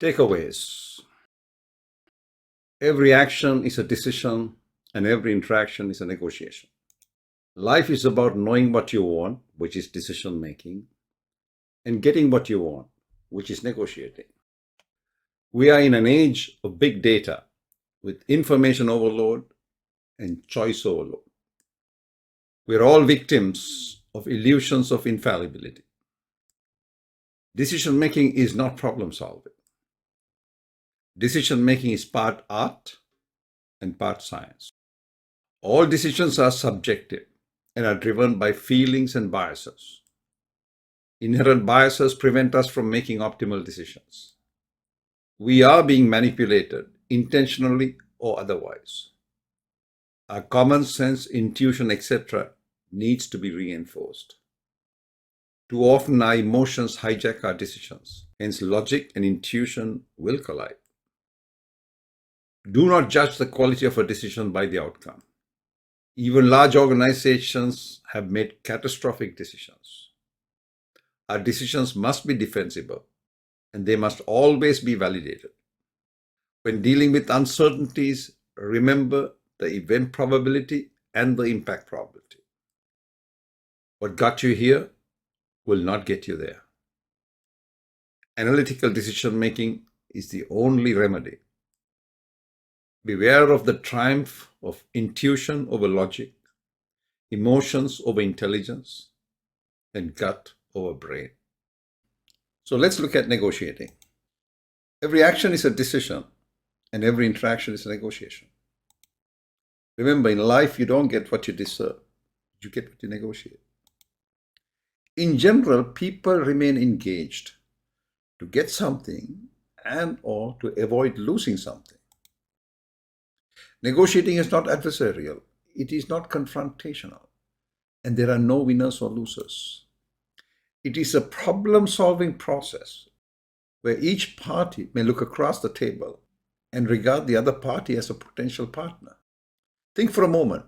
Takeaways. Every action is a decision and every interaction is a negotiation. Life is about knowing what you want, which is decision making, and getting what you want, which is negotiating. We are in an age of big data with information overload and choice overload. We're all victims of illusions of infallibility. Decision making is not problem solving. Decision making is part art and part science. All decisions are subjective and are driven by feelings and biases. Inherent biases prevent us from making optimal decisions. We are being manipulated intentionally or otherwise. Our common sense, intuition, etc. needs to be reinforced. Too often our emotions hijack our decisions, hence logic and intuition will collide. Do not judge the quality of a decision by the outcome. Even large organizations have made catastrophic decisions. Our decisions must be defensible and they must always be validated. When dealing with uncertainties, remember the event probability and the impact probability. What got you here will not get you there. Analytical decision making is the only remedy. Beware of the triumph of intuition over logic, emotions over intelligence, and gut over brain. So let's look at negotiating. Every action is a decision, and every interaction is a negotiation. Remember, in life, you don't get what you deserve. You get what you negotiate. In general, people remain engaged to get something and or to avoid losing something. Negotiating is not adversarial. It is not confrontational. And there are no winners or losers. It is a problem-solving process where each party may look across the table and regard the other party as a potential partner. Think for a moment.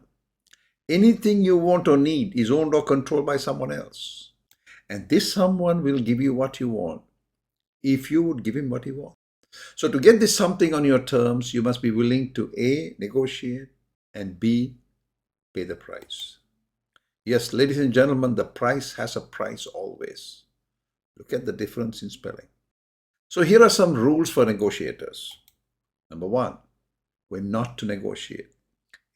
Anything you want or need is owned or controlled by someone else. And this someone will give you what you want if you would give him what he wants. So to get this something on your terms, you must be willing to A, negotiate, and B, pay the price. Yes, ladies and gentlemen, the price has a price always. Look at the difference in spelling. So here are some rules for negotiators. Number one, when not to negotiate.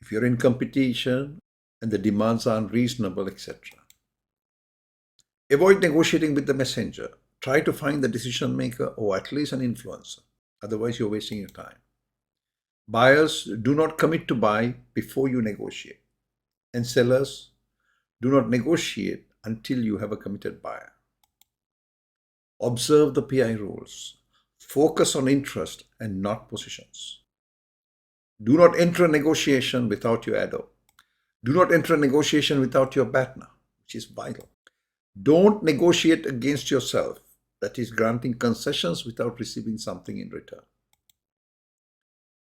If you're in competition and the demands are unreasonable, etc. Avoid negotiating with the messenger. Try to find the decision maker or at least an influencer. Otherwise, you're wasting your time. Buyers, do not commit to buy before you negotiate. And sellers, do not negotiate until you have a committed buyer. Observe the PI rules. Focus on interest and not positions. Do not enter a negotiation without your ADO. Do not enter a negotiation without your BATNA, which is vital. Don't negotiate against yourself. That is granting concessions without receiving something in return.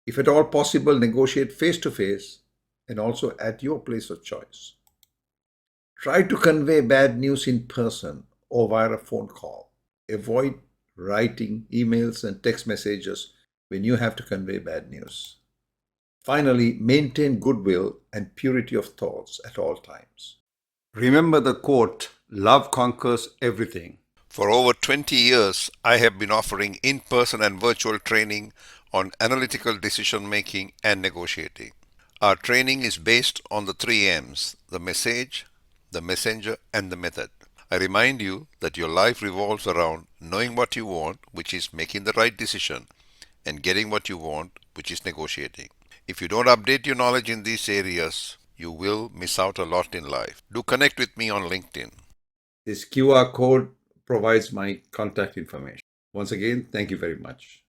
If at all possible, negotiate face-to-face and also at your place of choice. Try to convey bad news in person or via a phone call. Avoid writing emails and text messages when you have to convey bad news. Finally, maintain goodwill and purity of thoughts at all times. Remember the quote, "Love conquers everything." For over 20 years, I have been offering in-person and virtual training on analytical decision making and negotiating. Our training is based on the 3 M's, the message, the messenger, and the method. I remind you that your life revolves around knowing what you want, which is making the right decision, and getting what you want, which is negotiating. If you don't update your knowledge in these areas, you will miss out a lot in life. Do connect with me on LinkedIn. This QR code provides my contact information. Once again, thank you very much.